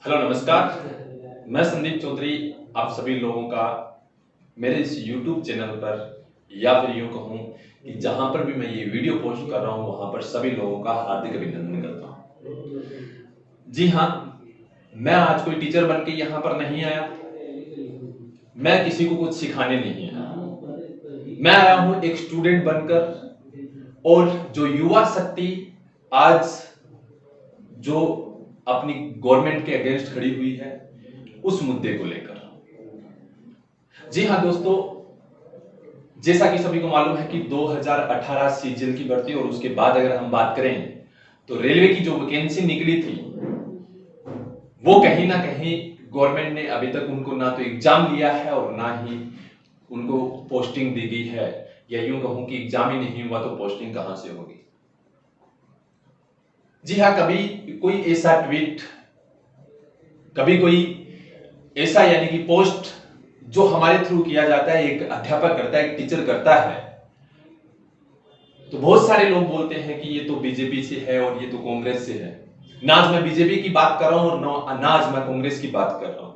Hello नमस्कार। मैं संदीप चौधरी आप सभी लोगों का मेरे इस YouTube चैनल पर या फिर यूं कहूं कि जहां पर भी मैं ये वीडियो पोस्ट कर रहा हूं वहां पर सभी लोगों का हार्दिक अभिनंदन करता हूं। जी हाँ, मैं आज कोई टीचर बन के यहाँ पर नहीं आया। मैं किसी को कुछ सिखाने नहीं आया। मैं आया हूं एक स्टूडेंट बनकर, और जो युवा शक्ति आज जो अपनी गवर्नमेंट के अगेंस्ट खड़ी हुई है उस मुद्दे को लेकर। जी हाँ दोस्तों, जैसा कि सभी को मालूम है कि 2018 सीजीएल की भर्ती और उसके बाद अगर हम बात करें तो रेलवे की जो वैकेंसी निकली थी वो कहीं ना कहीं गवर्नमेंट ने अभी तक उनको ना तो एग्जाम लिया है और ना ही उनको पोस्टिंग दी गई है, या यूं कहूं कि एग्जाम ही नहीं हुआ तो पोस्टिंग कहां से होगी। जी हाँ, कभी कोई ऐसा ट्वीट, कभी कोई ऐसा यानी कि पोस्ट जो हमारे थ्रू किया जाता है, एक अध्यापक करता है, एक टीचर करता है, तो बहुत सारे लोग बोलते हैं कि ये तो बीजेपी से है और ये तो कांग्रेस से है। ना आज मैं बीजेपी की बात कर रहा हूं और ना आज मैं कांग्रेस की बात कर रहा हूं।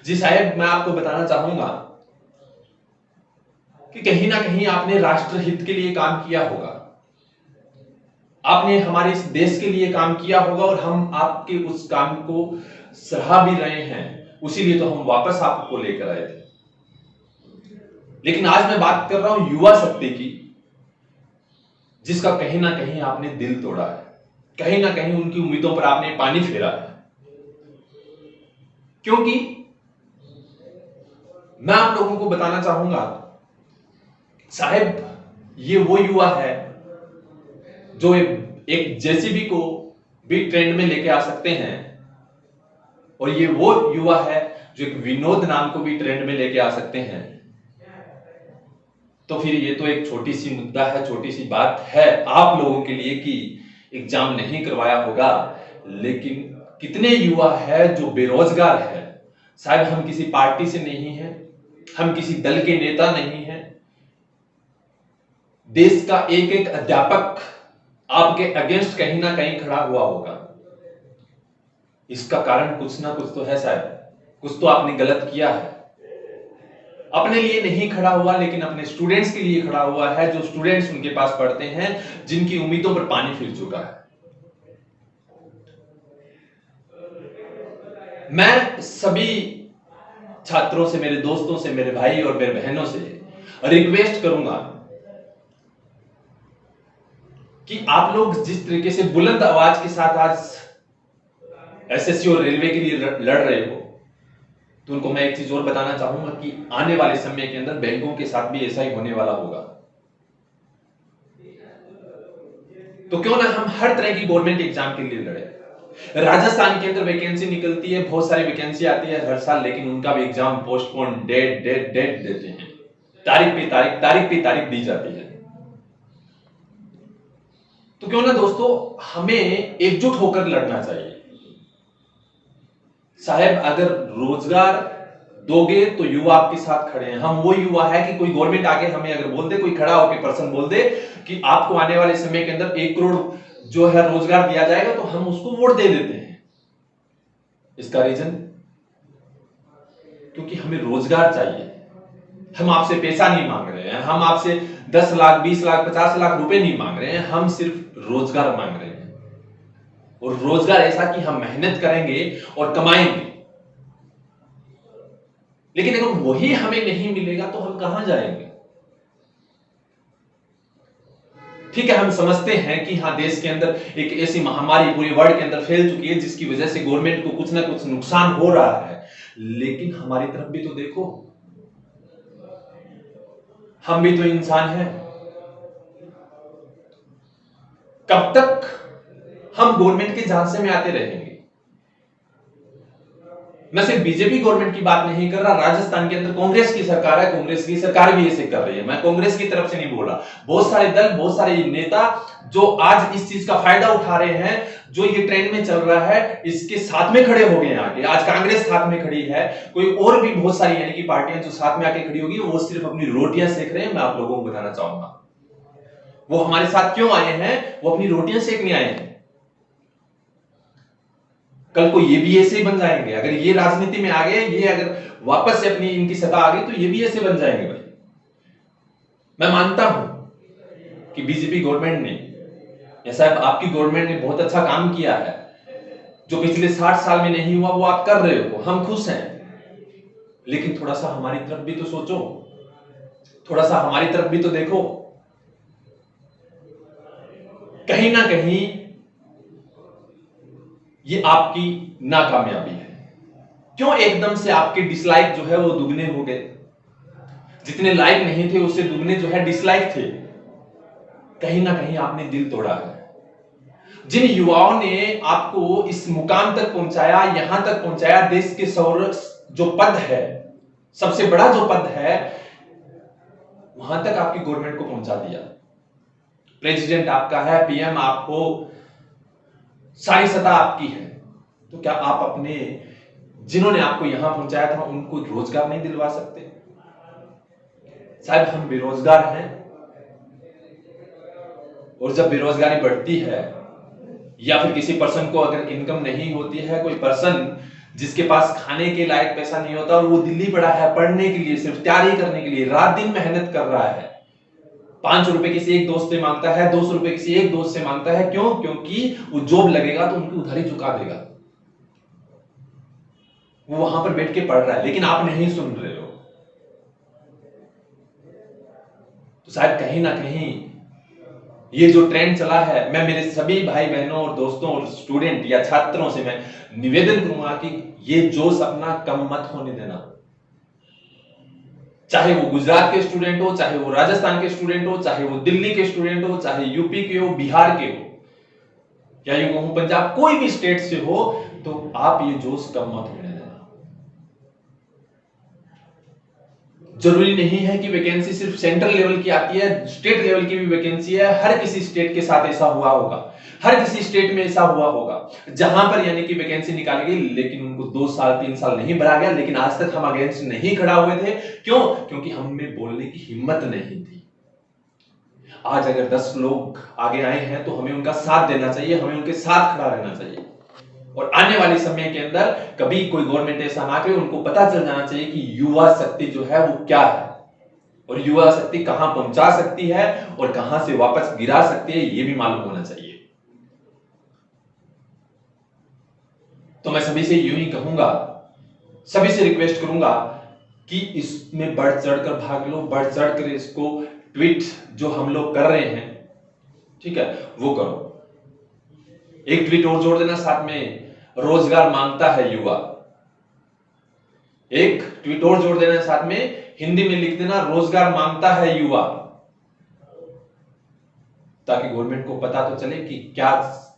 जी साहब, मैं आपको बताना चाहूंगा कि कहीं ना कहीं आपने राष्ट्रहित के लिए काम किया होगा, आपने हमारे इस देश के लिए काम किया होगा, और हम आपके उस काम को सराह भी रहे हैं, उसीलिए तो हम वापस आपको लेकर आए थे। लेकिन आज मैं बात कर रहा हूं युवा शक्ति की, जिसका कहीं ना कहीं आपने दिल तोड़ा है, कहीं ना कहीं उनकी उम्मीदों पर आपने पानी फेरा है। क्योंकि मैं आप लोगों को बताना चाहूंगा साहब, ये वो युवा है जो एक जेसीबी को भी ट्रेंड में लेके आ सकते हैं, और ये वो युवा है जो एक विनोद नाम को भी ट्रेंड में लेके आ सकते हैं। तो फिर ये तो एक छोटी सी मुद्दा है, छोटी सी बात है आप लोगों के लिए कि एग्जाम नहीं करवाया होगा, लेकिन कितने युवा है जो बेरोजगार है। शायद हम किसी पार्टी से नहीं है, हम किसी दल के नेता नहीं है, देश का एक एक अध्यापक आपके अगेंस्ट कहीं ना कहीं खड़ा हुआ होगा। इसका कारण कुछ ना कुछ तो है, शायद कुछ तो आपने गलत किया है। अपने लिए नहीं खड़ा हुआ, लेकिन अपने स्टूडेंट्स के लिए खड़ा हुआ है, जो स्टूडेंट्स उनके पास पढ़ते हैं, जिनकी उम्मीदों पर पानी फिर चुका है। मैं सभी छात्रों से, मेरे दोस्तों से, मेरे भाई और मेरे बहनों से रिक्वेस्ट करूंगा कि आप लोग जिस तरीके से बुलंद आवाज के साथ आज एसएससी और रेलवे के लिए लड़ रहे हो, तो उनको मैं एक चीज और बताना चाहूंगा कि आने वाले समय के अंदर बैंकों के साथ भी ऐसा ही होने वाला होगा। तो क्यों ना हम हर तरह की गवर्नमेंट एग्जाम के लिए लड़े। राजस्थान के अंदर वैकेंसी निकलती है, बहुत सारी वैकेंसी आती है हर साल, लेकिन उनका भी exam postpone, date date date देते हैं, तारीख पे तारीख, तारीख पे तारीख दी जाती है। तो क्यों ना दोस्तों हमें एकजुट होकर लड़ना चाहिए। साहब, अगर रोजगार दोगे तो युवा आपके साथ खड़े हैं। हम वो युवा है कि कोई गवर्नमेंट आगे हमें अगर बोल दे, कोई खड़ा होकर पर्सन बोल दे कि आपको आने वाले समय के अंदर 1 करोड़ जो है रोजगार दिया जाएगा, तो हम उसको वोट दे देते हैं। इसका रीजन, क्योंकि हमें रोजगार चाहिए। हम आपसे पैसा नहीं मांग रहे हैं, हम आपसे 10 लाख 20 लाख 50 लाख रुपए नहीं मांग रहे हैं, हम सिर्फ रोजगार मांग रहे हैं। और रोजगार ऐसा कि हम मेहनत करेंगे और कमाएंगे। लेकिन अगर वही हमें नहीं मिलेगा तो हम कहां जाएंगे। ठीक है, हम समझते हैं कि हाँ, देश के अंदर एक ऐसी महामारी पूरे वर्ल्ड के अंदर फैल चुकी है जिसकी वजह से गवर्नमेंट को कुछ ना कुछ नुकसान हो रहा है, लेकिन हमारी तरफ भी तो देखो, हम भी तो इंसान हैं। कब तक हम गवर्नमेंट के झांसे में आते रहेंगे। मैं सिर्फ बीजेपी गवर्नमेंट की बात नहीं कर रहा, राजस्थान के अंदर कांग्रेस की सरकार है, कांग्रेस की सरकार भी ऐसे कर रही है। मैं कांग्रेस की तरफ से नहीं बोल रहा, बहुत सारे दल, बहुत सारे नेता जो आज इस चीज का फायदा उठा रहे हैं, जो ये ट्रेंड में चल रहा है, इसके साथ में खड़े हो गए हैं आगे। आज कांग्रेस साथ में खड़ी है, कोई और भी बहुत सारी यानी कि पार्टियां जो साथ में आके खड़ी होगी, वो सिर्फ अपनी रोटियां सेक रहे हैं। मैं आप लोगों को बताना चाहूंगा वो हमारे साथ क्यों आए हैं। वो अपनी रोटियां सेकने आए हैं। कल को ये भी ऐसे ही बन जाएंगे। अगर ये राजनीति में आ गए, ये अगर वापस से अपनी इनकी सत्ता आ गई, तो ये भी ऐसे बन जाएंगे भाई। मैं मानता हूं कि बीजेपी गवर्नमेंट ने या साहब आपकी गवर्नमेंट ने बहुत अच्छा काम किया है। जो पिछले 60 साल में नहीं हुआ वो आप कर रहे हो, हम खुश हैं। लेकिन थोड़ा सा हमारी तरफ भी तो सोचो, थोड़ा सा हमारी तरफ भी तो देखो। कहीं ना कहीं ये आपकी नाकामयाबी है। क्यों एकदम से आपके डिसलाइक जो है वो दुगने हो गए? जितने लाइक नहीं थे उससे दुगने जो है डिसलाइक थे। कहीं ना कहीं आपने दिल तोड़ा है। जिन युवाओं ने आपको इस मुकाम तक पहुंचाया, यहां तक पहुंचाया, देश के जो पद है, सबसे बड़ा जो पद है, वहां तक आपकी गवर्नमेंट को पहुंचा दिया। प्रेसिडेंट आपका है, पीएम आप हो, सारी सत्ता आपकी है। तो क्या आप अपने जिन्होंने आपको यहां पहुंचाया था उनको रोजगार नहीं दिलवा सकते? शायद हम बेरोजगार हैं, और जब बेरोजगारी बढ़ती है या फिर किसी पर्सन को अगर इनकम नहीं होती है, कोई पर्सन जिसके पास खाने के लायक पैसा नहीं होता और वो दिल्ली पड़ा है पढ़ने के लिए, सिर्फ तैयारी करने के लिए रात दिन मेहनत कर रहा है, 500 रुपए किसी एक दोस्त से मांगता है, 200 रुपए किसी एक दोस्त से मांगता है। क्यों? क्योंकि वो जॉब लगेगा तो उनकी उधारी चुका देगा। वो वहां पर बैठ के पढ़ रहा है, लेकिन आप नहीं सुन रहे हो। तो शायद कहीं ना कहीं ये जो ट्रेंड चला है, मैं मेरे सभी भाई बहनों और दोस्तों और स्टूडेंट या छात्रों से मैं निवेदन करूंगा कि ये जोश अपना कम मत होने देना। चाहे वो गुजरात के स्टूडेंट हो, चाहे वो राजस्थान के स्टूडेंट हो, चाहे वो दिल्ली के स्टूडेंट हो, चाहे यूपी के हो, बिहार के हो, या यूं कहूं पंजाब, कोई भी स्टेट से हो, तो आप ये जोश कम मत होने देना। जरूरी नहीं है कि वैकेंसी सिर्फ सेंट्रल लेवल की आती है, स्टेट लेवल की भी वैकेंसी है। हर किसी स्टेट के साथ ऐसा हुआ होगा, हर किसी स्टेट में ऐसा हुआ होगा जहां पर यानी कि वैकेंसी निकाली गई, लेकिन उनको 2 साल 3 साल नहीं भरा गया। लेकिन आज तक हम अगेंस्ट नहीं खड़ा हुए थे। क्यों? क्योंकि हमें बोलने की हिम्मत नहीं थी। आज अगर 10 लोग आगे आए हैं तो हमें उनका साथ देना चाहिए, हमें उनके साथ खड़ा रहना चाहिए। और आने वाले समय के अंदर कभी कोई गवर्नमेंट ऐसा ना करे, उनको पता चल जाना चाहिए कि युवा शक्ति जो है वो क्या है, और युवा शक्ति कहां पहुंचा सकती है और कहां से वापस गिरा सकती है, ये भी मालूम होना चाहिए। तो मैं सभी से यूं ही कहूंगा, सभी से रिक्वेस्ट करूंगा कि इसमें बढ़ चढ़कर भाग लो, बढ़ चढ़कर इसको ट्वीट जो हम लोग कर रहे हैं, ठीक है, वो करो। एक ट्वीट और जोड़ देना साथ में, रोजगार मांगता है युवा। एक ट्वीट और जोड़ देना साथ में, हिंदी में लिख देना, रोजगार मांगता है युवा, ताकि गवर्नमेंट को पता तो चले कि क्या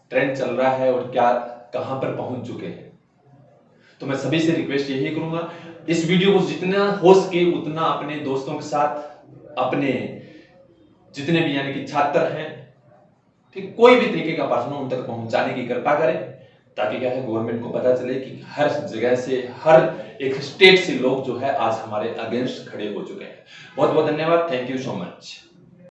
ट्रेंड चल रहा है और क्या कहां पर पहुंच चुके हैं। तो मैं सभी से रिक्वेस्ट यही करूंगा, इस वीडियो को जितना हो सके उतना अपने दोस्तों के साथ, अपने जितने भी यानी कि छात्र हैं, ठीक, कोई भी तरीके का पर्सन उन तक पहुंचाने की कृपा करें, ताकि क्या है गवर्नमेंट को पता चले कि हर जगह से, हर एक स्टेट से लोग जो है आज हमारे अगेंस्ट खड़े हो चुके हैं। बहुत बहुत धन्यवाद। Thank you so much.